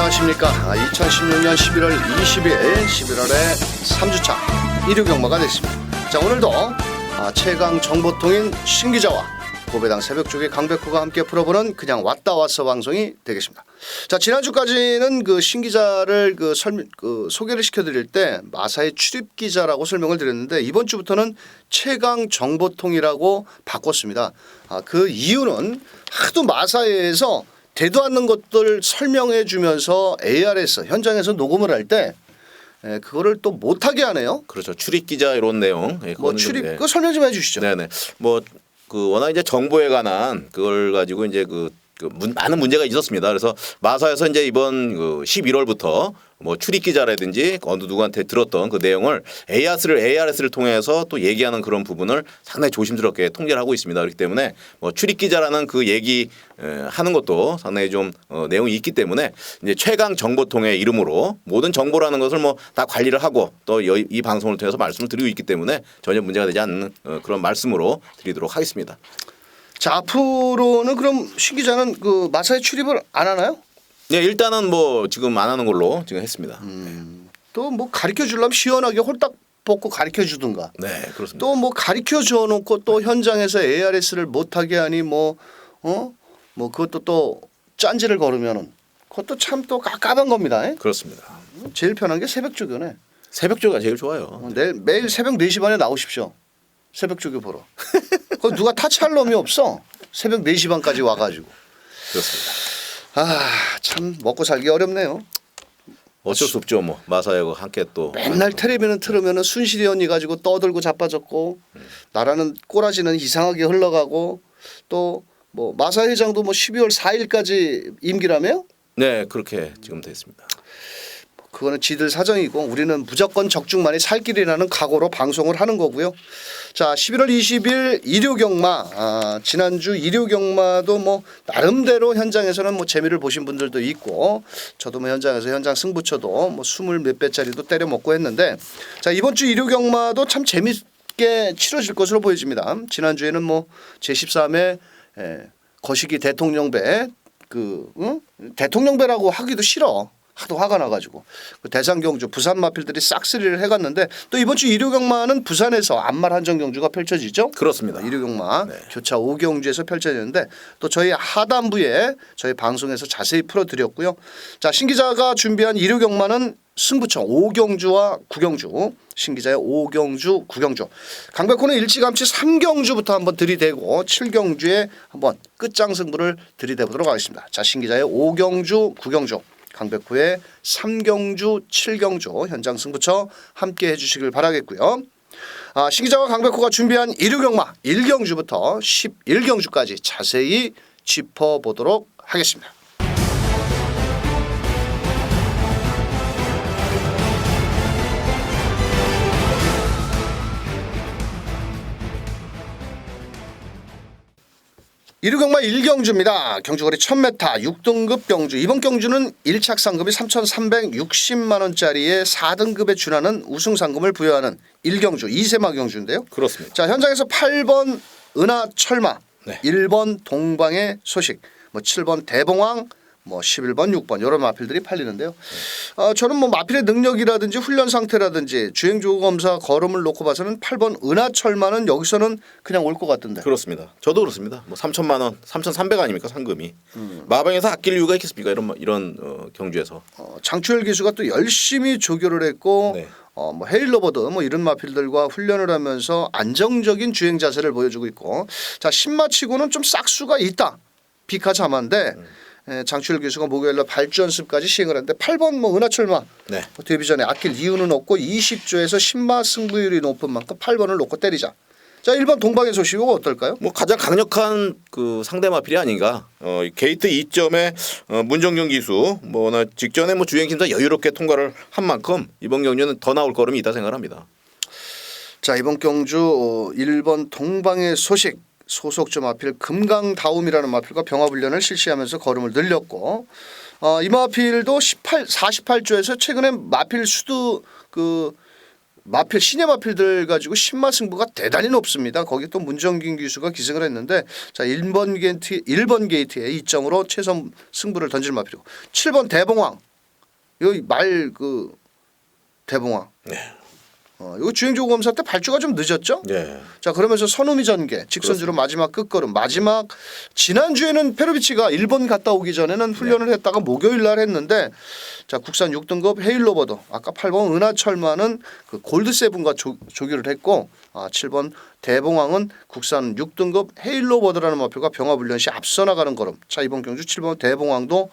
안녕하십니까. 2016년 11월 20일 11월의 3주차 일요경마가 됐습니다. 자, 오늘도 최강 정보통인 신기자와 고배당 새벽쪽의 강백호가 함께 풀어보는 그냥 왔다 왔어 방송이 되겠습니다. 자, 지난주까지는 그 신기자를 소개를 시켜드릴 때 마사의 출입기자라고 설명을 드렸는데 이번 주부터는 최강 정보통이라고 바꿨습니다. 그 이유는 하도 마사에서 되도 않는 것들 설명해 주면서 ARS 현장에서 녹음을 할 때 그거를 또 못하게 하네요. 그렇죠. 출입 기자 이런 내용. 뭐 출입 그 설명 좀 해주시죠. 네네. 뭐 그 워낙 이제 정보에 관한 그걸 가지고 이제 많은 문제가 있었습니다. 그래서 마사에서 이제 이번 11월부터 뭐 출입 기자라든지 어느 누구한테 들었던 그 내용을 ARS를 통해서 또 얘기하는 그런 부분을 상당히 조심스럽게 통제를 하고 있습니다. 그렇기 때문에 뭐 출입 기자라는 그 얘기 하는 것도 상당히 좀 내용이 있기 때문에 이제 최강 정보통의 이름으로 모든 정보라는 것을 뭐 다 관리를 하고 또 이 방송을 통해서 말씀을 드리고 있기 때문에 전혀 문제가 되지 않는 그런 말씀으로 드리도록 하겠습니다. 자, 앞으로는 그럼 신 기자는 그 마사에 출입을 안 하나요? 네, 일단은 뭐 지금 안 하는 걸로 지금 했습니다. 또 뭐 가르쳐 주려면 시원하게 홀딱 벗고 가르쳐 주든가. 네, 그렇습니다. 또 뭐 가르쳐 줘 놓고 또 현장에서 ARS를 못하게 하니 뭐 그것도 또 짠지를 걸으면은 그것도 참 또 깝깝한 겁니다. 그렇습니다. 제일 편한 게 새벽조교네. 새벽조가 제일 좋아요. 매일 새벽 4시 반에 나오십시오. 새벽조교 보러. 그 누가 타치할 놈이 없어. 새벽 4시 반까지 와가지고. 그렇습니다. 참 먹고 살기 어렵네요. 어쩔 수 없죠. 뭐 마사하고 함께 또 맨날 텔레비는 틀으면은 순실이 언니 가지고 떠들고 자빠졌고 나라는 꼬라지는 이상하게 흘러가고 또 뭐 마사 회장도 뭐 12월 4일까지 임기라며요? 네, 그렇게 지금 됐습니다. 그거는 지들 사정이고 우리는 무조건 적중만이 살 길이라는 각오로 방송을 하는 거고요. 자, 11월 20일 일요경마 지난주 일요경마도 뭐 나름대로 현장에서는 뭐 재미를 보신 분들도 있고 저도 뭐 현장에서 현장 승부처도 뭐 20 몇 배짜리도 때려 먹고 했는데 자, 이번 주 일요경마도 참 재밌게 치러질 것으로 보여집니다. 지난주에는 뭐 제13회 거시기 대통령배 대통령배라고 하기도 싫어. 하도 화가 나가지고 그 대상경주 부산 마필들이 싹쓸이를 해갔는데 또 이번 주 일요경마는 부산에서 안말 한정경주가 펼쳐지죠. 그렇습니다. 일요경마 네. 교차 5경주에서 펼쳐지는데 또 저희 하단부에 저희 방송에서 자세히 풀어드렸고요. 자, 신기자가 준비한 일요경마는 승부처 5경주와 9경주 신기자의 5경주 9경주 강백호는 일찌감치 3경주부터 한번 들이대고 7경주에 한번 끝장 승부를 들이대보도록 하겠습니다. 자, 신기자의 5경주 9경주 강백호의 3경주 7경주 현장 승부처 함께 해주시길 바라겠고요. 신기자와 강백호가 준비한 일요경마 1경주부터 11경주까지 자세히 짚어보도록 하겠습니다. 일요경마 1경주입니다. 경주거리 1000m 6등급 경주. 이번 경주는 1착 상금이 3,360만 원짜리의 4등급에 준하는 우승 상금을 부여하는 1경주 2세마 경주인데요. 그렇습니다. 자, 현장에서 8번 은하철마, 네. 1번 동방의 소식, 뭐 7번 대봉왕, 뭐 11번, 6번 이런 마필들이 팔리는데요. 저는 뭐 마필의 능력이라든지 훈련 상태라든지 주행조거 검사 걸음을 놓고 봐서는 8번 은하철마는 여기서는 그냥 올 것 같던데. 그렇습니다. 저도 그렇습니다. 뭐 3,000만 원, 3,300 아닙니까 상금이. 마방에서 아낄 이유가 있겠습니까? 이런 경주에서. 장추열 기수가 또 열심히 조교를 했고 네. 뭐 헤일러버드 뭐 이런 마필들과 훈련을 하면서 안정적인 주행 자세를 보여주고 있고 자, 신마치고는 좀 싹수가 있다. 비카자마인데 장추열 교수가 목요일날 발주 연습까지 시행을 했는데 8번 뭐 은하철마 네. 데뷔 전에 아낄 이유는 없고 20조에서 신마 승부율이 높은 만큼 8번을 놓고 때리자. 자, 1번 동방의 소식은 어떨까요? 뭐 가장 강력한 그 상대 마필이 아닌가. 게이트 2점에 문정균 기수 뭐나 직전에 뭐 주행 심사 여유롭게 통과를 한 만큼 이번 경주는 더 나올 걸음이 있다 생각합니다. 자, 이번 경주 1번 동방의 소식 소속주 마필 금강다움이라는 마필과 병합훈련을 실시하면서 걸음을 늘렸고 이 마필도 48조에서 최근에 마필 수도 마필 시내 마필들 가지고 신마 승부가 대단히 높습니다. 거기 또 문정균 기수가 기승을 했는데 자 1번 게이트에 2점으로 최선 승부를 던질 마필이고 7번 대봉왕 이거 말 그 대봉황. 네. 이거 주행조구 검사 때 발주가 좀 늦었죠? 네. 자 그러면서 선우미 전개 직선주로 마지막 끝걸음 마지막 지난주에는 페로비치가 일본 갔다 오기 전에는 훈련을 했다가 목요일 날 했는데 자 국산 6등급 헤일로버드 아까 8번 은하철마는 그 골드세븐과 조교를 했고 7번 대봉황은 국산 6등급 헤일로버드라는 마표가 병합훈련 시 앞서 나가는 걸음. 자 이번 경주 7번 대봉황도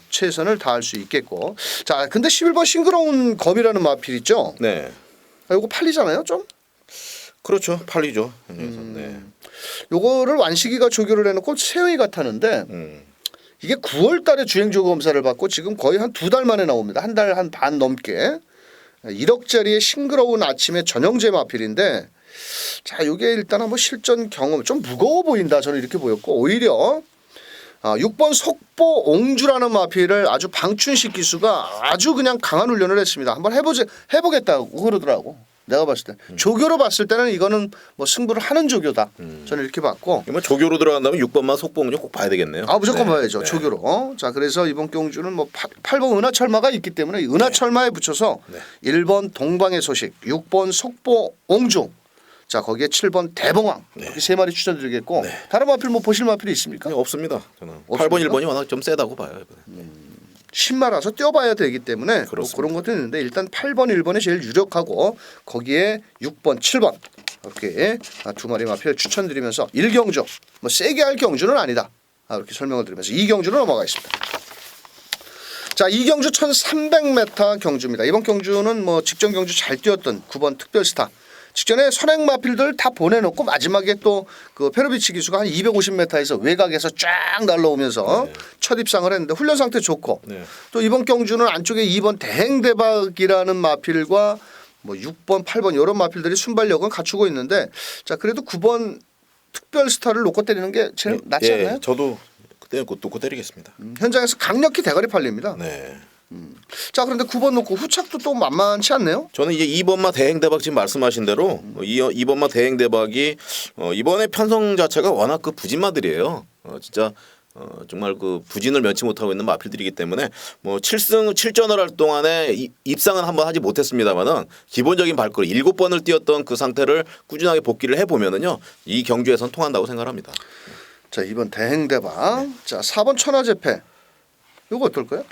최선을 다할 수 있겠고 자 근데 11번 싱그러운 검이라는 마필 있죠? 네. 이거 팔리잖아요 좀? 그렇죠. 팔리죠. 네. 요거를 완식이가 조교를 해놓고 세영이가 타는데 이게 9월 달에 주행조구 검사를 받고 지금 거의 한 2달 만에 나옵니다. 한 달 한 반 넘게 1억짜리의 싱그러운 아침의 전형제 마필인데 자 요게 일단 한번 실전 경험 좀 무거워 보인다 저는 이렇게 보였고 오히려 6번 속보 옹주라는 마필을 아주 방춘식 기수가 아주 그냥 강한 훈련을 했습니다. 한번 해보겠다고 그러더라고. 내가 봤을 때 조교로 봤을 때는 이거는 뭐 승부를 하는 조교다. 저는 이렇게 봤고. 뭐 조교로 들어간다면 6번만 속보응주 꼭 봐야 되겠네요. 무조건 네. 봐야죠. 네. 조교로. 자 그래서 이번 경주는 뭐 8번 은하철마가 있기 때문에 은하철마에 붙여서 1번 동방의 소식, 6번 속보 옹주. 자 거기에 7번 대봉황 이렇게 세 마리 추천드리겠고 다른 마필 뭐 보실 마필이 있습니까? 없습니다. 저는 없습니까? 8번 1번이 워낙 좀 세다고 봐요. 이번에. 신마라서 뛰어봐야 되기 때문에 뭐 그렇습니다. 그런 것도 있는데 일단 8번 1번이 제일 유력하고 거기에 6번 7번 이렇게 두 마리 마필 추천드리면서 1경주 뭐 세게 할 경주는 아니다 이렇게 설명을 드리면서 2경주로 넘어가겠습니다. 자 2경주 1300m 경주입니다. 이번 경주는 뭐 직전 경주 잘 뛰었던 9번 특별스타 직전에 선행 마필들 다 보내놓고 마지막에 또 그 페로비치 기수가 한 250m에서 외곽에서 쫙 날라오면서 첫 입상을 했는데 훈련 상태 좋고 또 이번 경주는 안쪽에 2번 대행대박이라는 마필과 뭐 6번 8번 이런 마필들이 순발력은 갖추고 있는데 자 그래도 9번 특별스타를 놓고 때리는 게 제일 낫지 않나요? 저도 그때 놓고 때리겠습니다. 현장에서 강력히 대가리 팔립니다. 네. 자 그런데 9번 놓고 후착도 또 만만치 않네요. 저는 이제 2번마 대행대박 지금 말씀하신 대로 2번마 대행대박이 이번에 편성 자체가 워낙 그 부진마들이에요. 진짜 정말 그 부진을 면치 못하고 있는 마필들이기 때문에 뭐 7전을 할 동안에 입상은 한번 하지 못했습니다만은 기본적인 발걸음 7번을 뛰었던 그 상태를 꾸준하게 복귀를 해보면은요 이 경주에선 통한다고 생각합니다. 자 2번 대행대박 자 4번 천하제패 이거 어떨까요?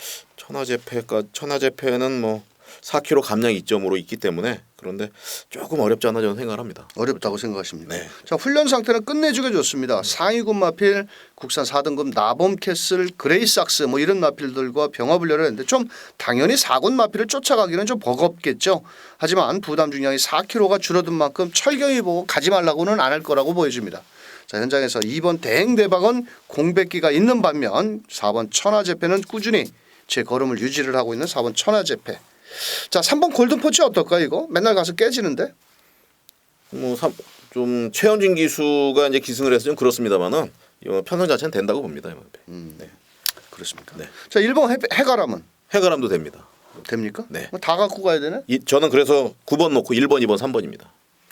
천하제패는 뭐 4kg 감량 이점으로 있기 때문에 그런데 조금 어렵지 않나 저는 생각을 합니다. 어렵다고 생각하십니까? 네. 자 훈련 상태는 끝내주게 좋습니다. 상위군 마필 국산 4등급 나범캐슬 그레이삭스 뭐 이런 마필들과 병합훈련을 했는데 좀 당연히 4군 마필을 쫓아가기는 좀 버겁겠죠. 하지만 부담 중량이 4kg가 줄어든 만큼 철경이 보고 가지 말라고는 안 할 거라고 보여집니다. 자 현장에서 2번 대행대박은 공백기가 있는 반면 4번 천하제패는 꾸준히 제 걸음을 유지를 하고 있는 4번 천하제패. 자 3번 골든포치 어떨까 이거? 맨날 가서 깨지는데. 뭐 좀 최현진 기수가 이제 기승을 해서 좀 그렇습니다만은 편성 자체는 된다고 봅니다. 네. 그렇습니다. 네. 자 1번 해가람은 해가람도 됩니다. 됩니까? 네. 뭐다 갖고 가야 되네. 저는 그래서 9번 놓고 1번, 2번, 3번입니다.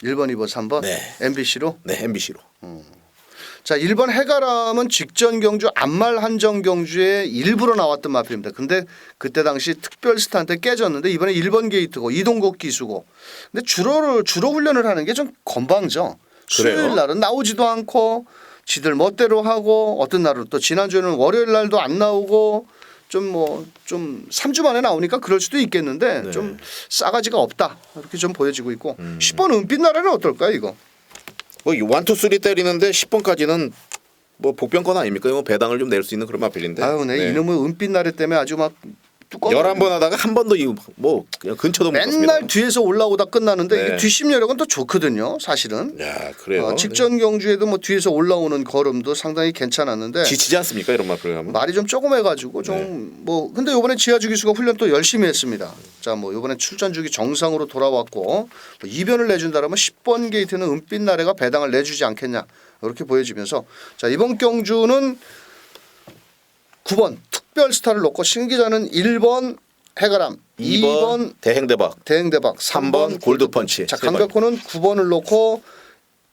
1번, 2번, 3번. 네. MBC로. 네, MBC로. 자 1번 해가람은 직전 경주 안말 한정 경주에 일부러 나왔던 마필입니다. 근데 그때 당시 특별스타한테 깨졌는데 이번에 1번 게이트고 이동국 기수고. 근데 주로 훈련을 하는 게 좀 건방져. 그래요? 수요일 날은 나오지도 않고 지들 멋대로 하고 어떤 날은 또 지난주에는 월요일 날도 안 나오고 좀 3주 만에 나오니까 그럴 수도 있겠는데 네. 좀 싸가지가 없다. 이렇게 좀 보여지고 있고 10번 은빛나라는 어떨까요 이거? 뭐 1, 2, 3 때리는데 10번까지는 뭐 복병권 아닙니까? 뭐 배당을 좀 낼 수 있는 그런 마필인데. 아유, 네. 이놈의 은빛 나래 때문에 아주 막 뚜껑 11번 하다가 한 번도 뭐 그냥 근처도 못 갔습니다. 맨날 뒤에서 올라오다 끝나는데 네. 이게 뒷심 여력은 또 좋거든요, 사실은. 야, 그래요. 직전 경주에도 뭐 뒤에서 올라오는 걸음도 상당히 괜찮았는데 지치지 않습니까? 이런 마필 하면. 말이 좀 조그매가지고 좀 뭐 근데 이번에 지하주기수가 훈련 또 열심히 했습니다. 자 뭐 이번에 출전 주기 정상으로 돌아왔고 뭐 이변을 내준다라면 10번 게이트는 은빛 나래가 배당을 내주지 않겠냐 이렇게 보여지면서 자 이번 경주는 9번 특별스타를 놓고 신기자는 1번 해가람, 2번 대행대박, 대행대박, 3번 골드펀치. 자 강백호는 9번을 놓고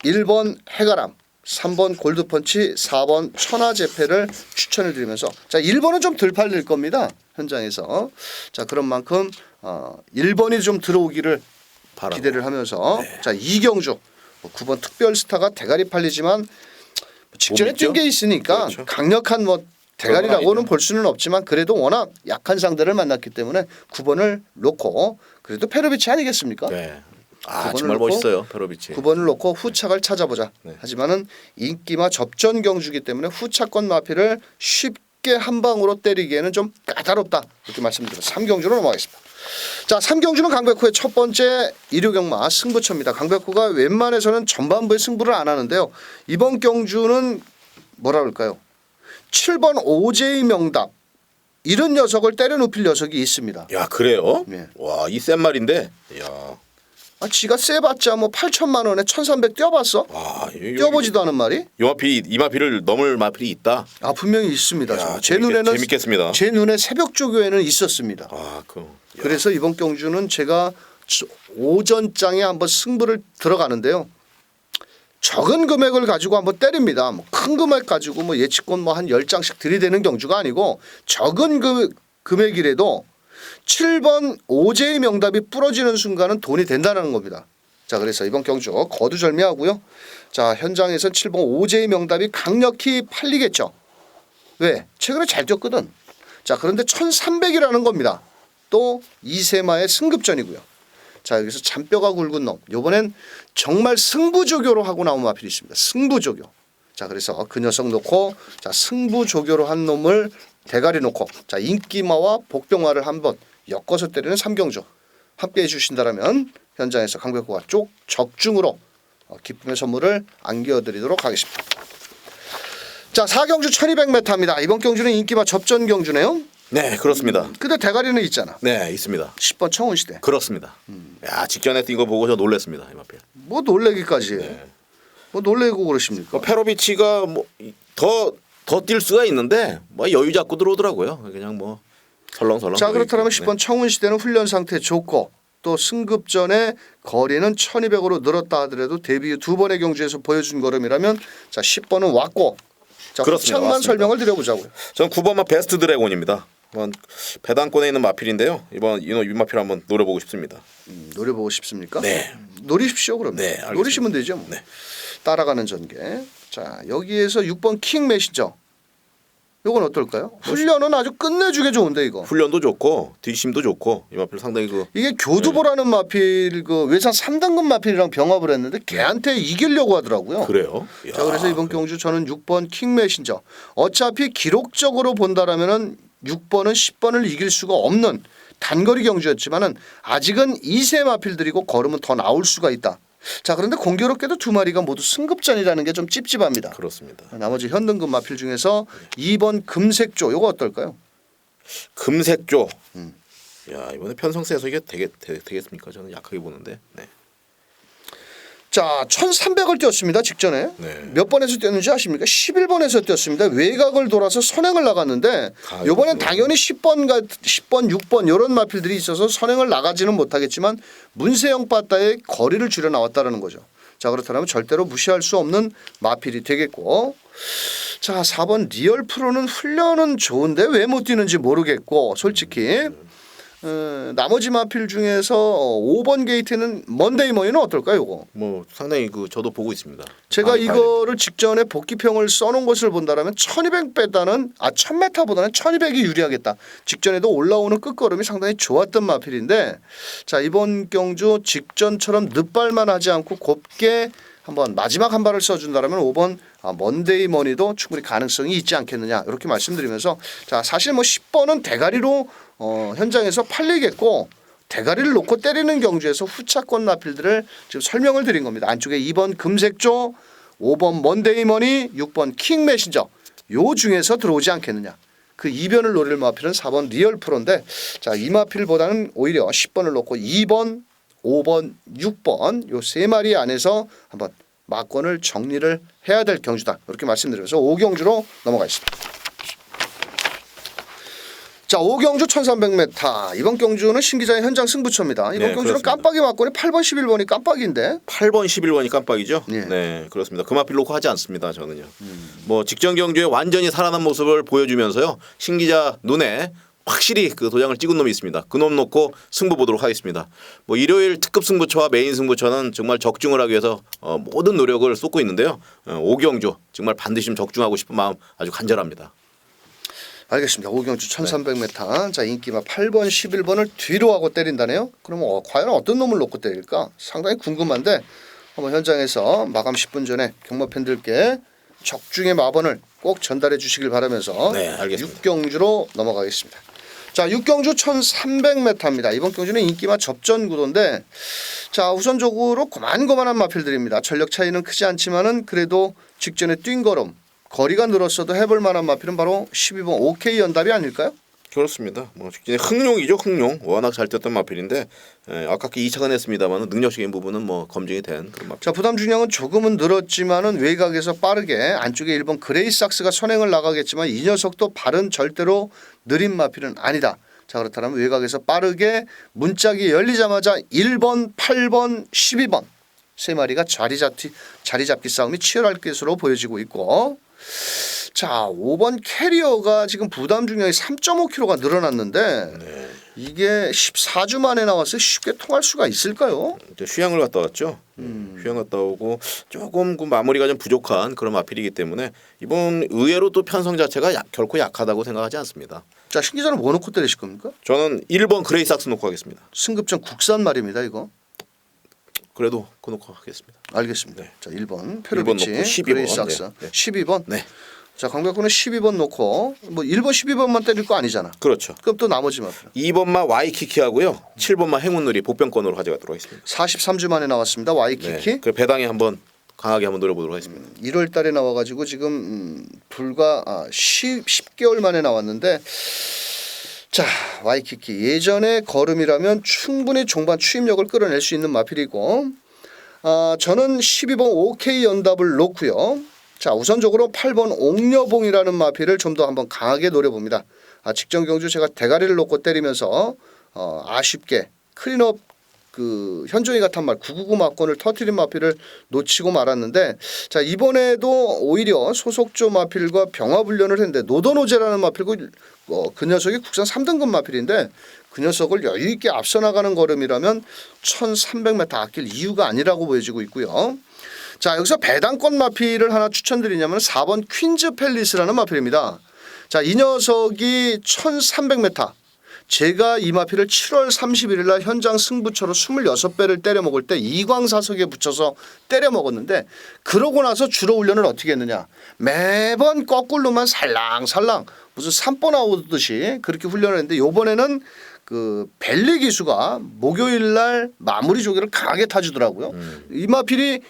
1번 해가람, 3번 골드펀치, 4번 천하제패를 추천을 드리면서 자 1번은 좀 덜 팔릴 겁니다. 현장에서. 자 그런 만큼 1번이 좀 들어오기를 바라고. 기대를 하면서 자 이경주 9번 특별스타가 대가리 팔리지만 직전에 못 믿죠? 뛴 게 있으니까 그렇죠. 강력한 뭐 대가리라고는 아니죠. 볼 수는 없지만 그래도 워낙 약한 상대를 만났기 때문에 9번을 놓고 그래도 페로비치 아니겠습니까? 네. 아 9번을 정말 놓고 멋있어요 페로비치. 9번을 놓고 후착을 찾아보자. 네. 하지만은 인기마 접전 경주기 때문에 후차권 마피를 쉽게 한 방으로 때리기에는 좀 까다롭다. 이렇게 말씀드려서 3경주로 넘어가겠습니다. 자, 3경주는 강백호의 첫 번째 일요경마 승부처입니다. 강백호가 웬만해서는 전반부에 승부를 안 하는데요. 이번 경주는 뭐라 그럴까요? 7번 오제이 명답 이런 녀석을 때려 눕힐 녀석이 있습니다. 야 그래요? 네. 와이 센 말인데. 야. 지가 세봤자 뭐 8천만 원에 1,300 뛰어봤어? 와. 뛰어보지도 않은 말이? 이 마필을 넘을 마필이 있다. 분명히 있습니다. 야, 제 눈에는 재밌겠습니다. 제 눈에 새벽 조교에는 있었습니다. 그래서 이번 경주는 제가 오전장에 한번 승부를 들어가는데요. 적은 금액을 가지고 한번 때립니다. 큰 금액 가지고 뭐 예측권 뭐 한 10장씩 들이대는 경주가 아니고 적은 금액이라도 7번 오제이 명답이 부러지는 순간은 돈이 된다는 겁니다. 자 그래서 이번 경주 거두절미하고요. 자 현장에선 7번 오제이 명답이 강력히 팔리겠죠. 왜? 최근에 잘 뛰었거든. 자 그런데 1,300이라는 겁니다. 또 이세마의 승급전이고요. 자 여기서 잔뼈가 굵은 놈. 이번엔 정말 승부조교로 하고 나온 마필이 있습니다. 승부조교. 자 그래서 그 녀석 놓고 자 승부조교로 한 놈을 대가리 놓고 자 인기마와 복병화를 한번 엮어서 때리는 3경주 함께해 주신다라면 현장에서 강백호가 쪽 적중으로 기쁨의 선물을 안겨드리도록 하겠습니다. 자 4경주 1200m입니다. 이번 경주는 인기마 접전 경주네요. 네 그렇습니다. 근데 대가리는 있잖아. 네 있습니다. 10번 청운시대. 그렇습니다. 야 직전에 뛴 거 보고 저 놀랐습니다 이 마필. 뭐 놀래기까지. 네. 뭐 놀래고 그러십니까? 페로비치가 뭐 더 뛸 수가 있는데 뭐 여유 잡고 들어오더라고요. 그냥 뭐 설렁설렁. 자 그렇다면 네. 10번 청운시대는 훈련 상태 좋고 또 승급 전에 거리는 1200으로 늘었다 하더라도 데뷔 후 2번의 경주에서 보여준 걸음이라면 자 10번은 왔고 자 그렇습니다. 후창만 왔습니다. 설명을 드려보자고요. 전 9번만 베스트 드래곤입니다. 이번 배당권에 있는 마필인데요. 이번 이 마필 한번 노려보고 싶습니다. 노려보고 싶습니까? 네. 노리십시오 그러면. 네, 알겠습니다. 노리시면 되죠. 뭐. 네. 따라가는 전개. 자 여기에서 6번 킹 메시저. 이건 어떨까요? 훈련은 아주 끝내주게 좋은데 이거. 훈련도 좋고 뒷심도 좋고 이 마필 상당히 이게 교두보라는 마필 그 외산 3등급 마필이랑 병합을 했는데 걔한테 이기려고 하더라고요. 그래요. 자 그래서 이번 경주 저는 6번 킹 메신저. 어차피 기록적으로 본다라면은 6번은 10번을 이길 수가 없는 단거리 경주였지만은 아직은 2세 마필들이고 걸으면 더 나올 수가 있다. 자 그런데 공교롭게도 두 마리가 모두 승급전이라는 게 좀 찝찝합니다. 그렇습니다. 나머지 현등급 마필 중에서 2번 금색조 요거 어떨까요? 금색조. 야 이번에 편성세에서 이게 되겠습니까? 저는 약하게 보는데. 네. 자 1300을 뛰었습니다. 직전에. 네. 몇 번에서 뛰었는지 아십니까? 11번에서 뛰었습니다. 외곽을 돌아서 선행을 나갔는데 이번엔 당연히 10번, 6번 이런 마필들이 있어서 선행을 나가지는 못하겠지만 문세영 빠따의 거리를 줄여 나왔다는 거죠. 자 그렇다면 절대로 무시할 수 없는 마필이 되겠고 자 4번 리얼 프로는 훈련은 좋은데 왜 못 뛰는지 모르겠고 솔직히 나머지 마필 중에서 5번 게이트는 먼데이 머니는 어떨까요? 이거 뭐 상당히 저도 보고 있습니다. 제가 이거를 직전에 복귀평을 써놓은 것을 본다라면 1200 빼다는 1000m보다는 1200이 유리하겠다. 직전에도 올라오는 끝걸음이 상당히 좋았던 마필인데 자 이번 경주 직전처럼 늦발만 하지 않고 곱게 한번 마지막 한 발을 써준다라면 5번 먼데이 머니도 충분히 가능성이 있지 않겠느냐 이렇게 말씀드리면서 자 사실 뭐 10번은 대가리로 현장에서 팔리겠고 대가리를 놓고 때리는 경주에서 후차권 마필들을 지금 설명을 드린 겁니다. 안쪽에 2번 금색조, 5번 먼데이 머니, 6번 킹 메신저 요 중에서 들어오지 않겠느냐. 그 이변을 노릴 마필은 4번 리얼 프로인데 자 이 마필보다는 오히려 10번을 놓고 2번, 5번, 6번 요 세 마리 안에서 한번 막권을 정리를 해야 될 경주다. 이렇게 말씀드리면서 5경주로 넘어가겠습니다. 자 5경주 1300m 이번 경주는 신기자의 현장 승부처입니다. 이번 네, 경주는 그렇습니다. 깜빡이 막권이 8번 11번이 깜빡인데 8번 11번이 깜빡이죠. 예. 네 그렇습니다. 그 마필 놓고 하지 않습니다. 저는요. 뭐 직전 경주에 완전히 살아난 모습을 보여주면서요. 신기자 눈에 확실히 그 도장을 찍은 놈이 있습니다. 그 놈 놓고 승부 보도록 하겠습니다. 뭐 일요일 특급 승부처와 메인 승부처는 정말 적중을 하기 위해서 모든 노력을 쏟고 있는데요. 오경주 정말 반드시 좀 적중하고 싶은 마음 아주 간절합니다. 알겠습니다. 오경주 1300m. 자, 인기마 8번, 11번을 뒤로 하고 때린다네요. 그러면 과연 어떤 놈을 놓고 때릴까? 상당히 궁금한데 한번 현장에서 마감 10분 전에 경마 팬들께 적중의 마번을 꼭 전달해 주시길 바라면서 네, 알겠습니다. 육경주로 넘어가겠습니다. 자, 육경주 1300m입니다. 이번 경주는 인기마 접전 구도인데 자, 우선적으로 고만고만한 마필들입니다. 전력 차이는 크지 않지만은 그래도 직전에 뛴 걸음 거리가 늘었어도 해볼 만한 마필은 바로 12번 OK 연답이 아닐까요? 그렇습니다. 뭐 직진의 흥룡이죠. 흥룡. 워낙 잘 뛰었던 마필인데 아깝게 2차가 냈습니다만 능력적인 부분은 뭐 검증이 된 그런 마필. 자, 부담 중량은 조금은 늘었지만은 외곽에서 빠르게 안쪽에 1번 그레이삭스가 선행을 나가겠지만 이 녀석도 발은 절대로 느린 마필은 아니다. 자, 그렇다면 외곽에서 빠르게 문짝이 열리자마자 1번, 8번, 12번 세 마리가 자리 잡기 싸움이 치열할 것으로 보여지고 있고 자, 5번 캐리어가 지금 부담 중량이 3.5kg가 늘어났는데 네. 이게 14주 만에 나와서 쉽게 통할 수가 있을까요? 이제 휴양을 갔다 왔죠. 휴양 갔다 오고 조금 그 마무리가 좀 부족한 그런 마필이기 때문에 이번 의외로 또 편성 자체가 결코 약하다고 생각하지 않습니다. 자, 신 기자는 뭐 놓고 때리실 겁니까? 저는 1번 그레이삭스 놓고 하겠습니다. 승급전 국산 말입니다, 이거. 그래도 그 놓고 하겠습니다. 알겠습니다. 네. 자, 1번 1번 페르비치 놓고 12번. 그레이삭스 네. 네. 12번. 네. 자, 강백호는 12번 놓고 뭐 1번 12번만 때릴 거 아니잖아. 그렇죠. 그럼 또 나머지 마필. 2번만 와이키키 하고요. 7번만 행운놀이 복병권으로 가져가도록 하겠습니다. 43주 만에 나왔습니다. 와이키키. 네. 그 배당에 한번 강하게 한번 노려보도록 하겠습니다. 1월 달에 나와 가지고 지금 불과 10개월 만에 나왔는데 자, 와이키키 예전의 걸음이라면 충분히 종반 추임력을 끌어낼 수 있는 마필이고 저는 12번 OK 연답을 놓고요. 자, 우선적으로 8번 옥녀봉이라는 마필을 좀 더 한번 강하게 노려봅니다. 직전 경주 제가 대가리를 놓고 때리면서 아쉽게 클린업 그 현종이 같은 말 999 막건을 터트린 마필을 놓치고 말았는데 자, 이번에도 오히려 소속조 마필과 병합훈련을 했는데 노도노제라는 마필고 그 녀석이 국산 3등급 마필인데 그 녀석을 여유 있게 앞서 나가는 걸음이라면 1300m 아낄 이유가 아니라고 보여지고 있고요. 자, 여기서 배당권 마필을 하나 추천드리냐면 4번 퀸즈 팰리스라는 마필입니다. 자, 이 녀석이 1300m 제가 이 마필을 7월 31일 날 현장 승부처로 26배를 때려 먹을 때 이광사석에 붙여서 때려 먹었는데 그러고 나서 주로 훈련을 어떻게 했느냐. 매번 거꾸로만 살랑살랑 무슨 산보 나오듯이 그렇게 훈련을 했는데 이번에는 그 벨리 기수가 목요일 날 마무리 조기를 강하게 타주더라고요. 이 마필이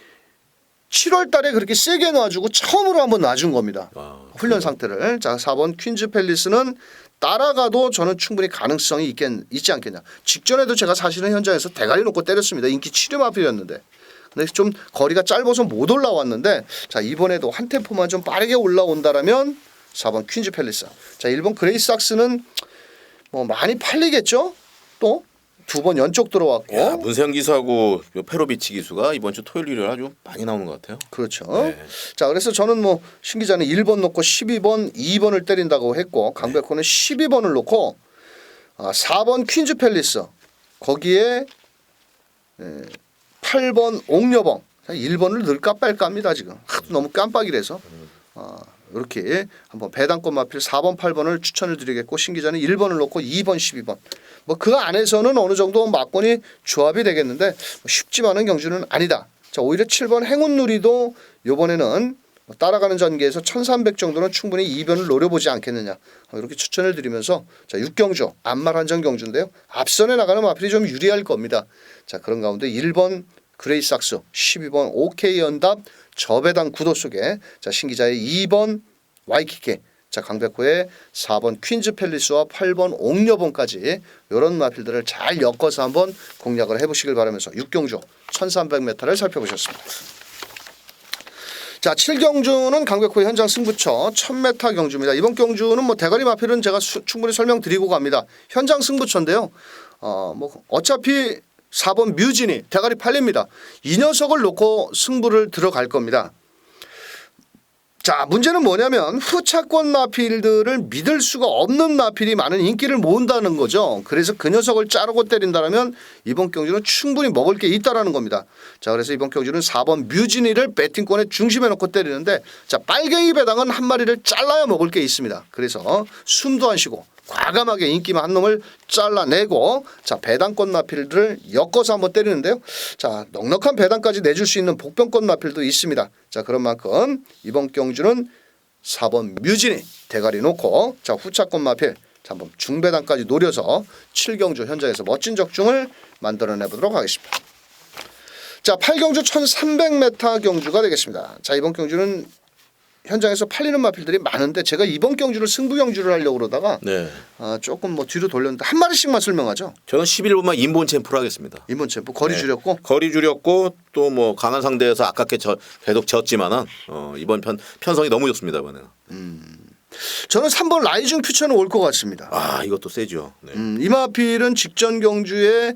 7월 달에 그렇게 세게 놔주고 처음으로 한번 놔준 겁니다. 훈련 상태를. 자, 4번 퀸즈 팰리스는 따라가도 저는 충분히 가능성이 있지 않겠냐. 직전에도 제가 사실은 현장에서 대가리 놓고 때렸습니다. 인기 7위 마필이었는데. 근데 좀 거리가 짧아서 못 올라왔는데 자, 이번에도 한 템포만 좀 빠르게 올라온다라면 4번 퀸즈 팰리스. 자, 1번 그레이삭스는 뭐 많이 팔리겠죠? 또 2번 연쪽 들어왔고. 야, 문세영 기수하고 페로비치 기수가 이번 주 토요일 일요일 아주 많이 나오는 것 같아요. 그렇죠. 네. 자, 그래서 저는 뭐 신 기자는 1번 놓고 12번 2번을 때린다고 했고 강백호는 12번을 놓고 4번 퀸즈 팰리스 거기에 8번 옥녀봉 1번을 넣을까 뺄까 합니다. 지금 하도 너무 깜빡이라서 이렇게 한번 배당권 마필 4번 8번을 추천을 드리겠고 신 기자는 1번을 놓고 2번 12번 뭐 그 안에서는 어느 정도 막권이 조합이 되겠는데 쉽지만은 경주는 아니다. 자, 오히려 7번 행운누리도 이번에는 따라가는 전개에서 1300 정도는 충분히 2변을 노려보지 않겠느냐 이렇게 추천을 드리면서 자, 6경주 안말한정 경주인데요. 앞선에 나가는 마필이 좀 유리할 겁니다. 자, 그런 가운데 1번 그레이삭스 12번 OK 연답 저배당 구도 속에 자, 신 기자의 2번 와이키키 자, 강백호의 4번 퀸즈 팰리스와 8번 옥녀봉까지 이런 마필들을 잘 엮어서 한번 공략을 해보시길 바라면서 6경주 1300m를 살펴보셨습니다. 자, 7경주는 강백호의 현장 승부처 1000m 경주입니다. 이번 경주는 뭐 대가리 마필은 제가 충분히 설명드리고 갑니다. 현장 승부처인데요. 뭐 어차피 4번 뮤진이 대가리 팔립니다. 이 녀석을 놓고 승부를 들어갈 겁니다. 자, 문제는 뭐냐면 후차권 마필들을 믿을 수가 없는 마필이 많은 인기를 모은다는 거죠. 그래서 그 녀석을 자르고 때린다면 이번 경주는 충분히 먹을 게 있다라는 겁니다. 자, 그래서 이번 경주는 4번 뮤지니를 배팅권의 중심에 놓고 때리는데, 자, 빨갱이 배당은 한 마리를 잘라야 먹을 게 있습니다. 그래서 숨도 안 쉬고 과감하게 인기만 한 놈을 잘라내고, 자, 배당권 마필들을 엮어서 한번 때리는데요. 자, 넉넉한 배당까지 내줄 수 있는 복병권 마필도 있습니다. 자, 그런 만큼 이번 경주는 4번 뮤진이 대가리 놓고, 자, 후차권 마필, 자, 한번 중배당까지 노려서 7경주 현장에서 멋진 적중을 만들어내 보도록 하겠습니다. 자, 8경주 1300m 경주가 되겠습니다. 자, 이번 경주는 현장에서 팔리는 마필들이 많은데 제가 이번 경주를 승부 경주를 하려고 그러다가 네. 조금 뭐 뒤로 돌렸는데 한 마리씩만 설명하죠. 저는 11번만 인본 챔프로 하겠습니다. 이번 챔프 거리 네. 줄였고, 거리 줄였고 또 뭐 강한 상대에서 아깝게 계속 졌지만은 이번 편성이 너무 좋습니다 이번에는. 저는 3번 라이징 퓨처는 올 것 같습니다. 아 이것도 세죠. 네. 이 마필은 직전 경주에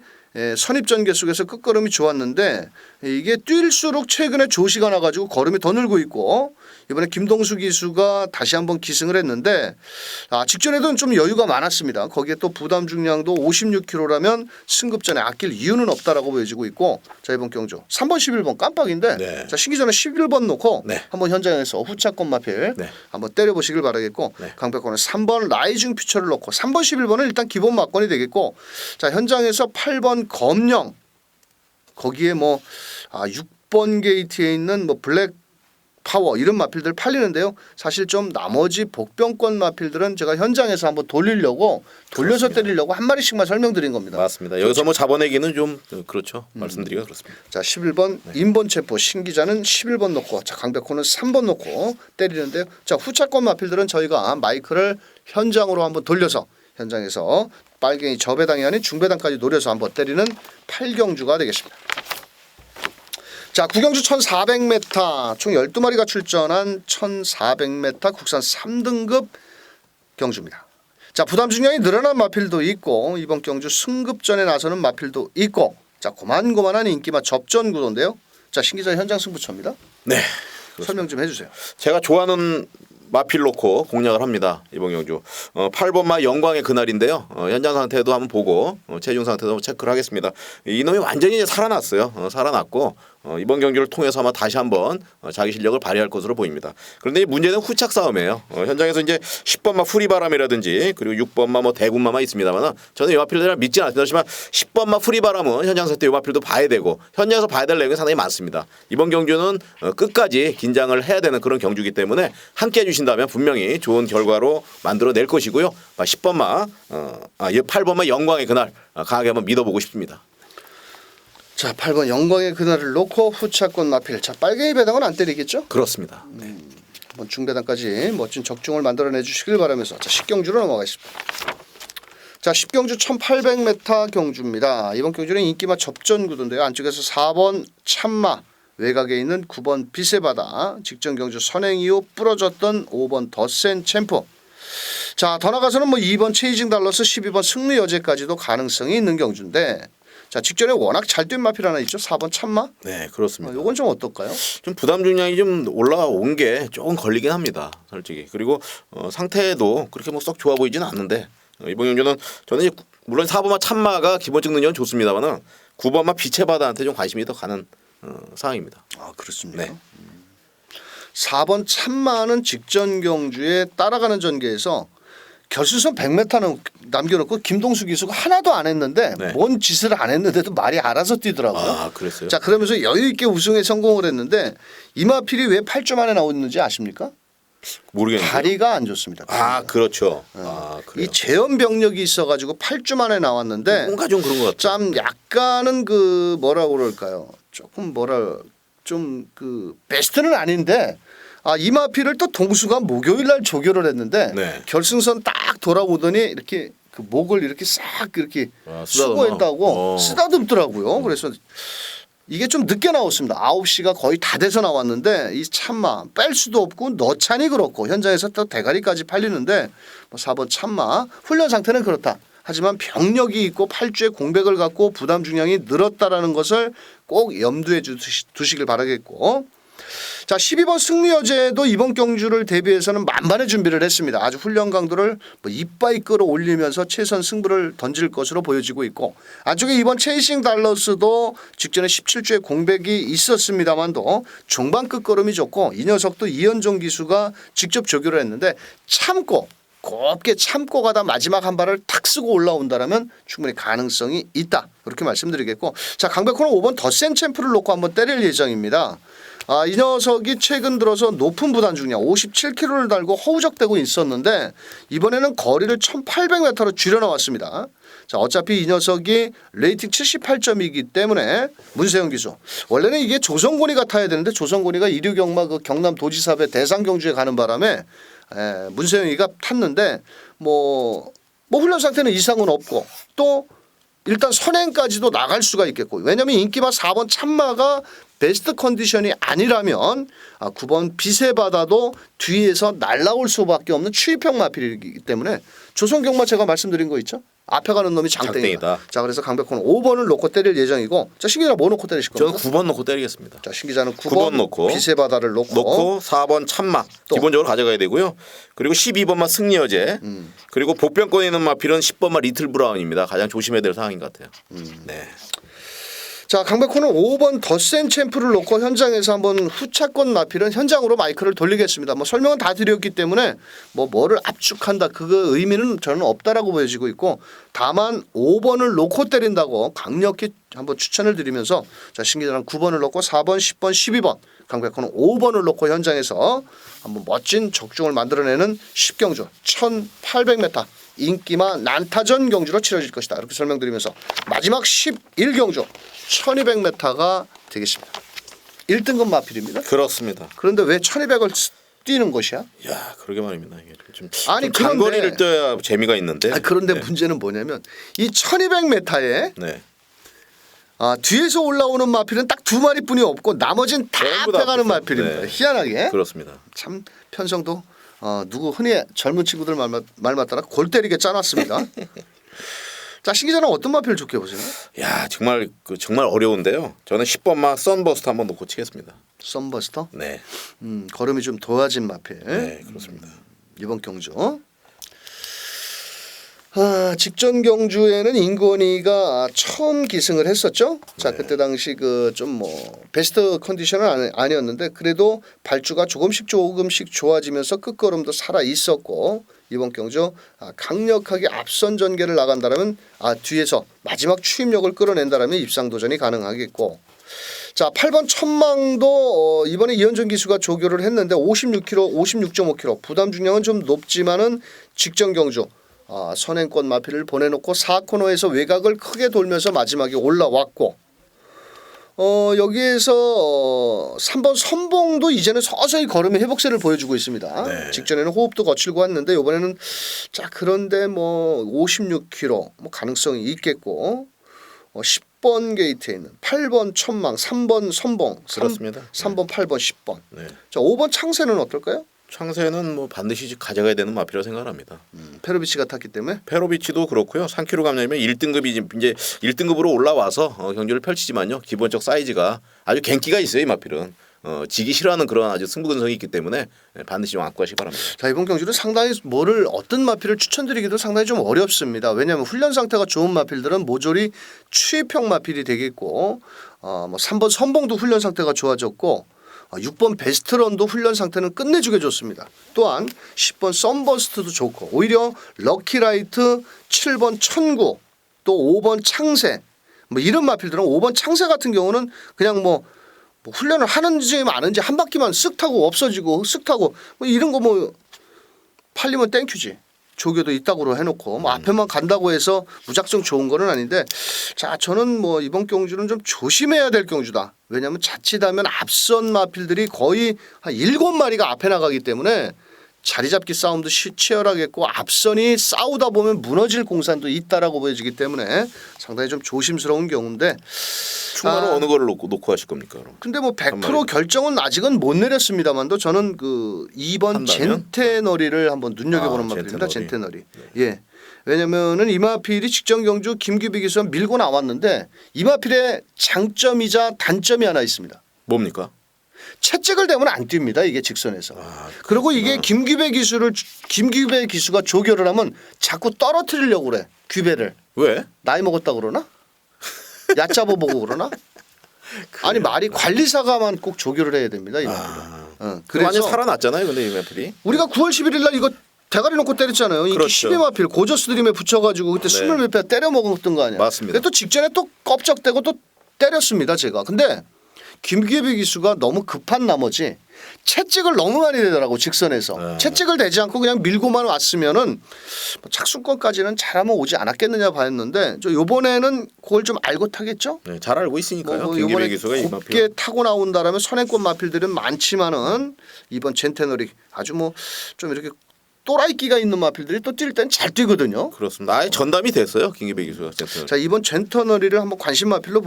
선입전개 속에서 끝걸음이 좋았는데 이게 뛸수록 최근에 조시가 나가지고 걸음이 더 늘고 있고, 이번에 김동수 기수가 다시 한번 기승을 했는데 직전에도 좀 여유가 많았습니다. 거기에 또 부담 중량도 56kg라면 승급전에 아낄 이유는 없다라고 보여지고 있고, 자, 이번 경주 3번 11번 깜빡인데 네. 자, 신기전에 11번 놓고 네. 한번 현장에서 후차권 마필 네. 한번 때려보시길 바라겠고, 네. 강백호는 3번 라이징 퓨처를 놓고 3번 11번은 일단 기본 막건이 되겠고, 자, 현장에서 8번 검령, 거기에 뭐 6번 게이트에 있는 뭐 블랙 파워 이런 마필들 팔리는데요. 사실 좀 나머지 복병권 마필들은 제가 현장에서 한번 돌려서 그렇습니다. 때리려고 한 마리씩만 설명드린 겁니다. 맞습니다. 여기서 뭐 잡아내기는 좀 그렇죠. 말씀드리기가 그렇습니다. 자, 11번 인본체포 신기자는 11번 놓고, 자, 강백호는 3번 놓고 때리는데요. 자, 후차권 마필들은 저희가 마이크를 현장으로 한번 돌려서 현장에서 빨갱이 저배당이 아닌 중배당까지 노려서 한번 때리는 8경주가 되겠습니다. 자, 9경주 1400m 총 12마리가 출전한 1400m 국산 3등급 경주입니다. 자, 부담 중량이 늘어난 마필도 있고 이번 경주 승급전에 나서는 마필도 있고, 자, 고만고만한 인기맛 접전 구도인데요. 자, 신기자 현장 승부처입니다. 네. 설명 좀 해주세요. 제가 좋아하는 마필 놓고 공략을 합니다. 이번 경주 8번마 영광의 그날인데요. 현장 상태도 한번 보고 체중 상태도 한번 체크를 하겠습니다. 이놈이 완전히 이제 살아났어요. 살아났고 이번 경기를 통해서 아마 다시 한번 자기 실력을 발휘할 것으로 보입니다. 그런데 문제는 후착 싸움이에요. 현장에서 이제 10번마 후리바람이라든지 그리고 6번마 뭐 대군마만 있습니다만 저는 이 마필들을 믿지는 않지만 10번마 후리바람은 현장 상태 이 마필도 봐야 되고 현장에서 봐야 될 내용이 상당히 많습니다. 이번 경주는 끝까지 긴장을 해야 되는 그런 경주이기 때문에 함께 해주신다면 분명히 좋은 결과로 만들어낼 것이고요. 10번마 8번마 영광의 그날 강하게 한번 믿어보고 싶습니다. 자, 8번 영광의 그날을 놓고 후차권 마필. 자, 빨갱이 배당은 안 때리겠죠? 그렇습니다. 한번 중배당까지 멋진 적중을 만들어내 주시길 바라면서, 자, 10경주로 넘어가겠습니다. 자, 10경주 1800m 경주입니다. 이번 경주는 인기맛 접전 구도인데요. 안쪽에서 4번 참마, 외곽에 있는 9번 빛의 바다, 직전 경주 선행 이후 부러졌던 5번 더센 챔프. 자, 더 나가서는 뭐 2번 체이징 달러스, 12번 승리 여제까지도 가능성이 있는 경주인데, 자, 직전에 워낙 잘 뛴 마필 하나 있죠. 4번 참마. 네, 그렇습니다. 요건 좀 어떨까요? 좀 부담 중량이 좀 올라온 게 조금 걸리긴 합니다, 솔직히. 그리고 상태도 그렇게 뭐 썩 좋아 보이지는 않는데 이번 경주는 저는 이제 물론 4번마 참마가 기본적 능력은 좋습니다만은 9번마 빛의 바다한테 좀 관심이 더 가는 상황입니다. 아, 그렇습니까? 네. 4번 참마는 직전 경주에 따라가는 전개에서 결승선 100m는 남겨놓고 김동수 기수가 하나도 안 했는데 네. 뭔 짓을 안 했는데도 말이 알아서 뛰더라고요. 아, 그랬어요? 자, 그러면서 여유 있게 우승에 성공을 했는데 이마필이 왜 8주 만에 나오는지 아십니까? 모르겠는데. 다리가 안 좋습니다. 아, 그렇죠. 이 그래요. 재현 병력이 있어가지고 8주 만에 나왔는데 뭔가 좀 그런 것 같아요. 참 약간은 그 뭐라고 그럴까요? 조금 좀 그 베스트는 아닌데 이마필을 또 동수가 목요일 날 조교를 했는데 네. 결승선 딱 돌아오더니 이렇게 그 목을 이렇게 싹 이렇게 쓰다듬어. 수고했다고 쓰다듬더라고요. 그래서 이게 좀 늦게 나왔습니다. 9시가 거의 다 돼서 나왔는데 이 참마 뺄 수도 없고 너찬이 그렇고 현장에서 또 대가리까지 팔리는데 4번 참마 훈련 상태는 그렇다. 하지만 병력이 있고 8주의 공백을 갖고 부담 중량이 늘었다라는 것을 꼭 염두에 두시길 바라겠고, 자, 12번 승리여제도 이번 경주를 대비해서는 만반의 준비를 했습니다. 아주 훈련 강도를 뭐 이빠이 끌어올리면서 최선 승부를 던질 것으로 보여지고 있고, 안쪽에 이번 체이싱 달러스도 직전에 17주에 공백이 있었습니다만도 중반 끝걸음이 좋고, 이 녀석도 이현종 기수가 직접 조교를 했는데 참고 곱게 참고 가다 마지막 한 발을 탁 쓰고 올라온다라면 충분히 가능성이 있다, 그렇게 말씀드리겠고, 자, 강백호는 5번 더 센 챔프를 놓고 한번 때릴 예정입니다. 이 녀석이 최근 들어서 높은 부단 중량 57kg를 달고 허우적대고 있었는데 이번에는 거리를 1800m로 줄여나왔습니다. 자, 어차피 이 녀석이 레이팅 78점이기 때문에 문세영 기수, 원래는 이게 조성곤이가 타야 되는데 조성곤이가 이류경마 그 경남 도지사배 대상 경주에 가는 바람에 문세영이가 탔는데 뭐 훈련 상태는 이상은 없고, 또 일단 선행까지도 나갈 수가 있겠고, 왜냐하면 인기마 4번 참마가 베스트 컨디션이 아니라면 9번 비세바다도 뒤에서 날라올 수밖에 없는 추입형 마필이기 때문에 조선경마 제가 말씀드린 거 있죠? 앞에 가는 놈이 장땡이다. 자, 그래서 강백호는 5번을 놓고 때릴 예정이고, 자, 신기자는 뭐 놓고 때리실 겁니까? 저는 9번 놓고 때리겠습니다. 자, 신기자는 9번 놓고 비세바다를 놓고 4번 참마 기본적으로 가져가야 되고요. 그리고 12번만 승리여제, 그리고 복병권에 있는 마필은 10번만 리틀 브라운입니다. 가장 조심해야 될 상황인 것 같아요. 네. 자, 강백호는 5번 더 센 챔프를 놓고 현장에서 한번 후차권 마필은 현장으로 마이크를 돌리겠습니다. 뭐 설명은 다 드렸기 때문에 뭐를 압축한다, 그거 의미는 저는 없다라고 보여지고 있고, 다만 5번을 놓고 때린다고 강력히 한번 추천을 드리면서, 자, 신기자는 9번을 놓고 4번, 10번, 12번, 강백호는 5번을 놓고 현장에서 한번 멋진 적중을 만들어내는 10경주 1800m 인기마 난타전 경주로 치러질 것이다, 이렇게 설명드리면서 마지막 11경주 1200m가 되겠습니다. 1등급 마필입니다. 그렇습니다. 그런데 왜 1200을 뛰는 것이야? 야, 그러게 말입니다. 이게 좀 아니, 장거리를 뛰어야 재미가 있는데. 그런데 네. 문제는 뭐냐면 이 1200m에 네. 뒤에서 올라오는 마필은 딱 두 마리뿐이 없고 나머지는 다 전부 다 앞에 가는 앞에서. 마필입니다. 네. 희한하게. 그렇습니다. 참 편성도 누구 흔히 젊은 친구들 말 맞다라 골 때리게 짜놨습니다. 자, 신기자는 어떤 마필을 좋게 보세요? 야, 정말 정말 어려운데요. 저는 10번만 썬버스트 한번 놓고 치겠습니다. 썬버스터? 네. 걸음이 좀 도와진 마필. 네, 그렇습니다. 이번 경주. 직전 경주에는 인권이가 처음 기승을 했었죠. 자, 그때 당시 그 좀 뭐 베스트 컨디션은 아니었는데 그래도 발주가 조금씩 좋아지면서 끝걸음도 살아 있었고, 이번 경주 강력하게 앞선 전개를 나간다라면 뒤에서 마지막 추임력을 끌어낸다라면 입상 도전이 가능하겠고, 자, 8번 천망도 이번에 이현종 기수가 조교를 했는데 56kg, 56.5kg 부담 중량은 좀 높지만은 직전 경주 선행권 마필을 보내놓고 4코너에서 외곽을 크게 돌면서 마지막에 올라왔고, 여기에서 3번 선봉도 이제는 서서히 걸음의 회복세를 보여주고 있습니다. 네. 직전에는 호흡도 거칠고 왔는데 이번에는 자, 그런데 뭐 56kg 뭐 가능성이 있겠고, 10번 게이트에 있는 8번 천망, 3번 선봉, 그렇습니다. 3번, 8번, 10번. 네. 자, 5번 창세는 어떨까요? 창세는 뭐 반드시 가져가야 되는 마필이라고 생각합니다. 페로비치가 탔기 때문에. 페로비치도 그렇고요. 3kg 감량이면 1등급이 이제 1등급으로 올라와서 경주를 펼치지만요. 기본적 사이즈가 아주 갱기가 있어요. 이 마필은. 지기 싫어하는 그런 아주 승부근성이 있기 때문에 반드시 좀 안고 가시기 바랍니다. 자, 이번 경주는 상당히 어떤 마필을 추천드리기도 상당히 좀 어렵습니다. 왜냐하면 훈련 상태가 좋은 마필들은 모조리 추입형 마필이 되겠고, 뭐 3번 선봉도 훈련 상태가 좋아졌고, 6번 베스트런도 훈련 상태는 끝내주게 좋습니다. 또한 10번 썬버스트도 좋고, 오히려 럭키라이트, 7번 천구, 또 5번 창세, 뭐 이런 마필들은 5번 창세 같은 경우는 그냥 뭐 훈련을 하는지 마는지 한 바퀴만 쓱 타고 없어지고 쓱 타고 뭐 이런 거 뭐 팔리면 땡큐지. 조교도 이따구로 해놓고 뭐 앞에만 간다고 해서 무작정 좋은 거는 아닌데, 자, 저는 뭐 이번 경주는 좀 조심해야 될 경주다. 왜냐하면 자칫하면 앞선 마필들이 거의 한 7마리가 앞에 나가기 때문에 자리 잡기 싸움도 치열하겠고, 앞선이 싸우다 보면 무너질 공산도 있다라고 보여지기 때문에 상당히 좀 조심스러운 경우인데, 추가로 어느 거를 놓고 하실 겁니까? 그럼? 근데 뭐 100% 결정은 아직은 못 내렸습니다만도 저는 그 2번 한다면? 젠테너리를 한번 눈여겨보는 마필입니다. 젠테너리. 예. 왜냐면은 이마필이 직전 경주 김규비 기수는 밀고 나왔는데 이마필의 장점이자 단점이 하나 있습니다. 뭡니까? 채찍을 대면 안 뜁니다. 이게 직선에서. 그리고 이게 김규배 기수가 조교를 하면 자꾸 떨어뜨리려고 그래. 규배를. 왜? 나이 먹었다 그러나? 얕잡아 보고 그러나? 아니 말이 관리사가만 꼭 조교를 해야 됩니다. 이 마필은. 그래서 그래서 완전 살아났잖아요. 근데 이 마필이. 우리가 9월 11일 날 이거 대가리 놓고 때렸잖아요. 인기 그렇죠. 12마필 고저스 드림에 붙여가지고 그때 네. 20몇 배 때려 먹었던 거 아니야. 맞습니다. 근데 또 직전에 또 껍적대고 또 때렸습니다. 제가. 근데 김규배 기수가 너무 급한 나머지 채찍을 너무 많이 대더라고 직선에서. 채찍을 대지 않고 그냥 밀고만 왔으면은 뭐 착수권까지는 잘하면 오지 않았겠느냐 봤는데 저 요번에는 그걸 좀 알고 타겠죠? 네, 잘 알고 있으니까요. 뭐 김기배 요번에 기수가 이 곱게 마필. 타고 나온다라면 선행권 마필들은 많지만은 이번 젠테너리 아주 뭐 좀 이렇게 또라이끼가 있는 마필들이 또 뛸 땐 잘 뛰거든요. 그렇습니다. 아예 전담이 됐어요. 김기배 기수가. 젠틀. 자 이번 젠터너리를 한번 관심 마필로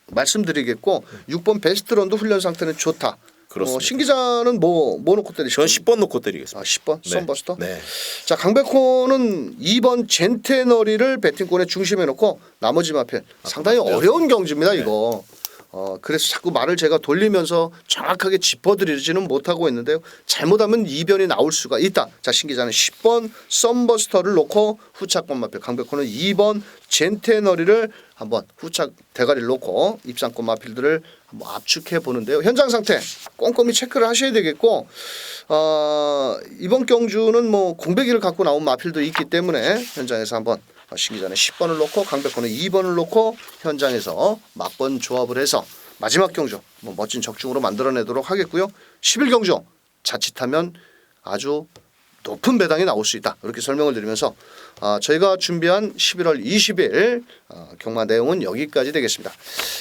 말씀드리겠고 6번 베스트런도 훈련 상태는 좋다. 그렇습니다. 신 기자는 뭐 놓고 때리시죠? 전 10번 놓고 때리겠습니다. 10번 네. 썬버스터. 네. 자 강백호는 2번 젠테너리를 배팅권에 중심에 놓고 나머지 마필 상당히 어려운 경주입니다. 이거. 그래서 자꾸 말을 제가 돌리면서 정확하게 짚어드리지는 못하고 있는데요. 잘못하면 이변이 나올 수가 있다. 자, 신 기자는 10번 썬버스터를 놓고 후차권 마필, 강백호는 2번 젠테너리를 한번 후차 대가리를 놓고 입상권 마필들을 한번 압축해 보는데요. 현장 상태 꼼꼼히 체크를 하셔야 되겠고 이번 경주는 뭐 공백기를 갖고 나온 마필도 있기 때문에 현장에서 한번 신 기자는 10번을 놓고 강백호는 2번을 놓고 현장에서 막번 조합을 해서 마지막 경주 뭐 멋진 적중으로 만들어내도록 하겠고요. 11경주 자칫하면 아주 높은 배당이 나올 수 있다. 이렇게 설명을 드리면서 저희가 준비한 11월 20일 경마 내용은 여기까지 되겠습니다.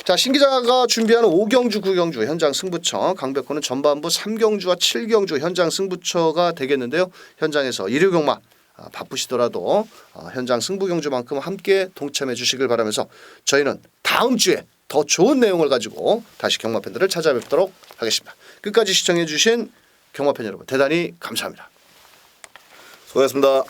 자, 신 기자가 준비한 5경주, 9경주 현장 승부처 강백호는 전반부 3경주와 7경주 현장 승부처가 되겠는데요. 현장에서 일요 경마 바쁘시더라도 현장 승부 경주만큼 함께 동참해 주시길 바라면서 저희는 다음 주에 더 좋은 내용을 가지고 다시 경마 팬들을 찾아뵙도록 하겠습니다. 끝까지 시청해 주신 경마 팬 여러분 대단히 감사합니다. 수고하셨습니다.